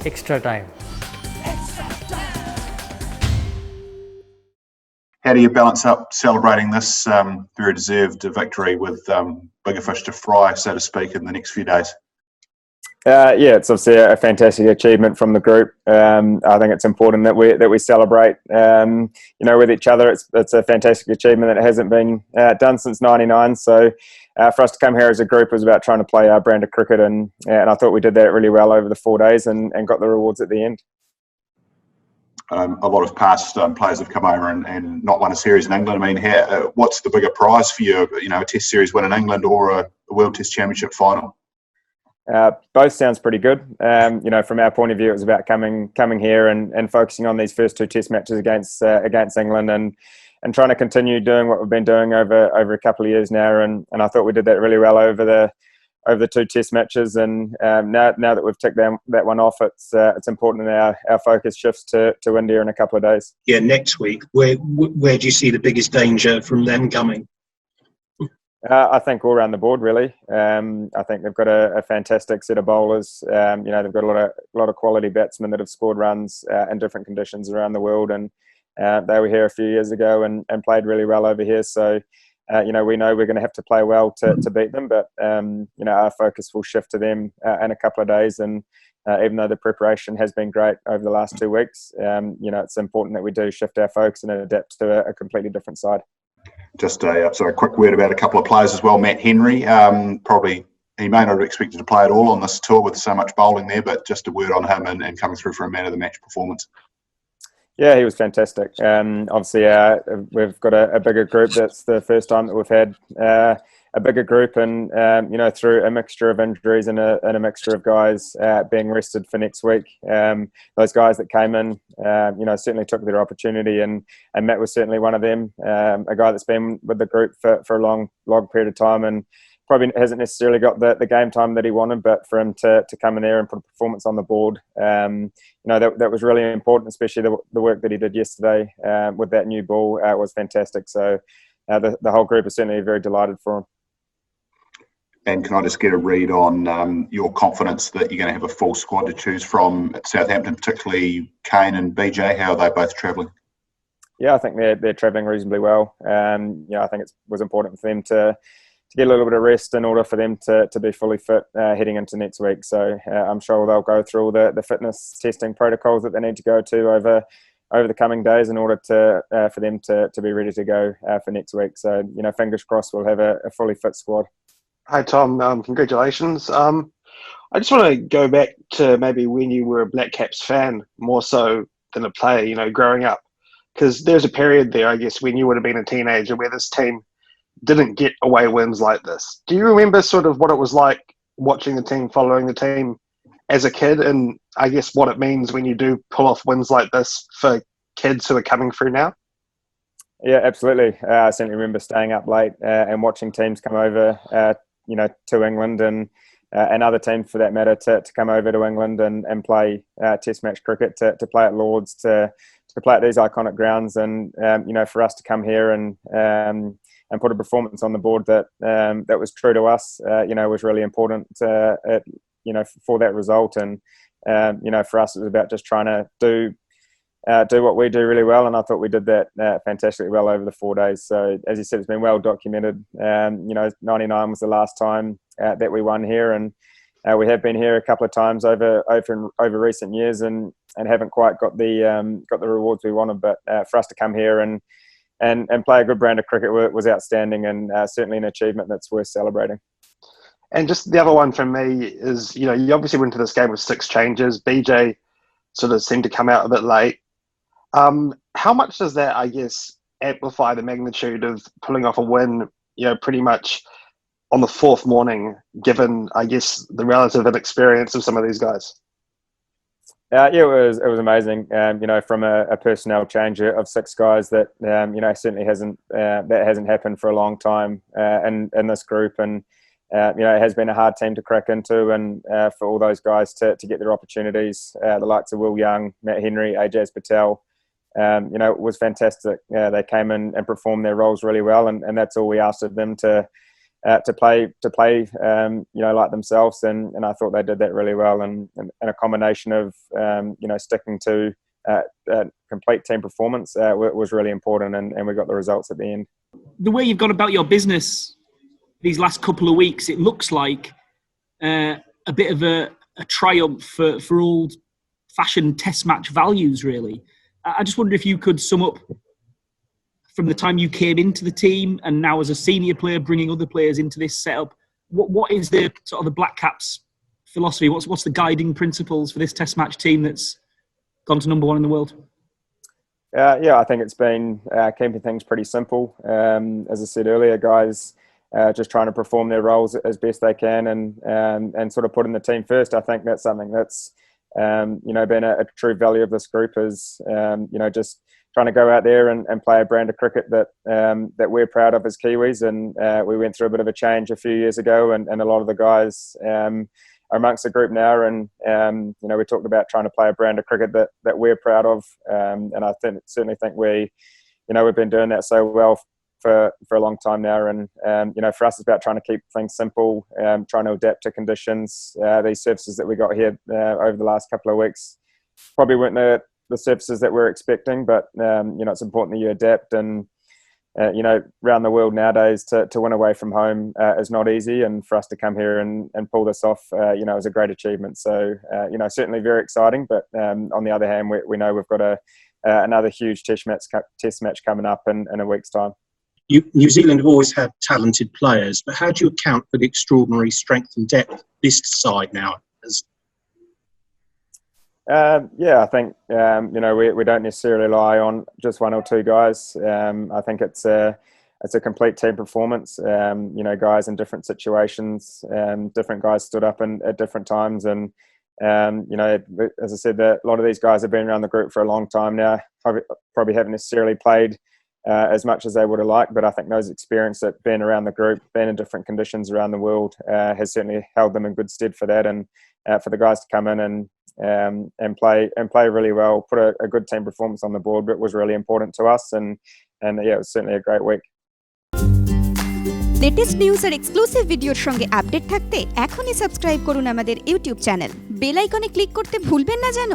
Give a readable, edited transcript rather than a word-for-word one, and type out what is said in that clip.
extra time. How do you balance up celebrating this very deserved victory with bigger fish to fry, so to speak, in the next few days? Yeah, it's obviously a fantastic achievement from the group. I think it's important that we celebrate, with each other. It's a fantastic achievement that hasn't been done since '99. So for us to come here as a group was about trying to play our brand of cricket, and I thought we did that really well over the 4 days and got the rewards at the end. A lot of past players have come over and not won a series in England. I mean, what's the bigger prize for you? A Test series win in England or a World Test Championship final? Both sounds pretty good. From our point of view, it was about coming here and focusing on these first 2 Test matches against England and trying to continue doing what we've been doing over a couple of years now. And I thought we did that really well over the 2 Test matches. And now that we've ticked that one off, it's important that our focus shifts to India in a couple of days. Yeah, next week. Where do you see the biggest danger from them coming? I think all around the board, really. I think they've got a fantastic set of bowlers. They've got a lot of quality batsmen that have scored runs in different conditions around the world, and they were here a few years ago and played really well over here. So, we know we're going to have to play well to beat them, but our focus will shift to them in a couple of days. And even though the preparation has been great over the last 2 weeks, it's important that we do shift our focus and adapt to a completely different side. Just a quick word about a couple of players as well. Matt Henry, probably he may not have expected to play at all on this tour with so much bowling there, but just a word on him and coming through for a man of the match performance. Yeah, he was fantastic. Obviously, we've got a bigger group. That's the first time that we've had a bigger group, and through a mixture of injuries and a mixture of guys being rested for next week. Those guys that came in, certainly took their opportunity, and Matt was certainly one of them. A guy that's been with the group for a long period of time, and probably hasn't necessarily got the game time that he wanted, but for him to come in there and put a performance on the board, that was really important, especially the work that he did yesterday with that new ball was fantastic. So the whole group is certainly very delighted for him. And can I just get a read on your confidence that you're going to have a full squad to choose from at Southampton, particularly Kane and BJ? How are they both travelling? Yeah, I think they're travelling reasonably well. I think it was important for them to get a little bit of rest in order for them to be fully fit heading into next week. So I'm sure they'll go through all the fitness testing protocols that they need to go to over the coming days in order for them to be ready to go for next week. So, fingers crossed we'll have a fully fit squad. Hi, Tom. Congratulations. I just want to go back to maybe when you were a BlackCaps fan more so than a player, growing up. Because there's a period there, I guess, when you would have been a teenager where this team didn't get away wins like this. Do you remember sort of what it was like watching the team, following the team as a kid, and I guess what it means when you do pull off wins like this for kids who are coming through now? Yeah, absolutely. I certainly remember staying up late and watching teams come over to England and other teams for that matter to come over to England and play Test match cricket, to play at Lords, to play at these iconic grounds, and for us to come here and put a performance on the board that was true to us, was really important for that result. And for us it was about just trying to do what we do really well, and I thought we did that fantastically well over the 4 days. So as you said, it's been well documented. 99 was the last time that we won here, and we have been here a couple of times over recent years and haven't quite got the rewards we wanted. But for us to come here and play a good brand of cricket was outstanding, and certainly an achievement that's worth celebrating. And just the other one from me is, you obviously went into this game with 6 changes. BJ sort of seemed to come out a bit late. How much does that, I guess, amplify the magnitude of pulling off a win, pretty much on the 4th morning, given, I guess, the relative inexperience of some of these guys? Yeah, it was amazing. From a personnel change of 6 guys that certainly hasn't happened for a long time in this group, and it has been a hard team to crack into, and for all those guys to get their opportunities, the likes of Will Young, Matt Henry, Ajaz Patel, it was fantastic. They came in and performed their roles really well, and that's all we asked of them to to play like themselves, and I thought they did that really well, and a combination of sticking to complete team performance was really important, and we got the results at the end. The way you've gone about your business these last couple of weeks, it looks like a bit of a triumph for old-fashioned test match values, really. I just wonder if you could sum up from the time you came into the team and now as a senior player, bringing other players into this setup, what is the sort of the BlackCaps philosophy? What's the guiding principles for this test match team that's gone to #1 in the world? I think it's been keeping things pretty simple. As I said earlier, guys just trying to perform their roles as best they can, and sort of putting the team first. I think that's something that's been a true value of this group, is just trying to go out there and play a brand of cricket that we're proud of as Kiwis. And we went through a bit of a change a few years ago, and a lot of the guys are amongst the group now, and we talked about trying to play a brand of cricket that we're proud of, and I certainly think we've been doing that so well for a long time now. And for us, it's about trying to keep things simple, trying to adapt to conditions. These surfaces that we got here over the last couple of weeks probably weren't the surfaces that we're expecting, but it's important that you adapt. And around the world nowadays, to win away from home is not easy, and for us to come here and pull this off is a great achievement. So certainly very exciting, but on the other hand, we know we've got another huge test match coming up in a week's time. New Zealand have always had talented players, but how do you account for the extraordinary strength and depth this side now has? I think we don't necessarily rely on just one or two guys. I think it's a complete team performance. Guys in different situations, different guys stood up at different times, and as I said, a lot of these guys have been around the group for a long time now. Probably haven't necessarily played as much as they would have liked, but I think those experience that being around the group, being in different conditions around the world, has certainly held them in good stead for that. And for the guys to come in and play really well, put a good team performance on the board, but it was really important to us, and it was certainly a great week. Latest news আর exclusive ভিডিওর সঙ্গে update থাকতে এখনই subscribe করুন আমাদের YouTube channel. Bell আইকনে click করতে ভুলবেন না যেন।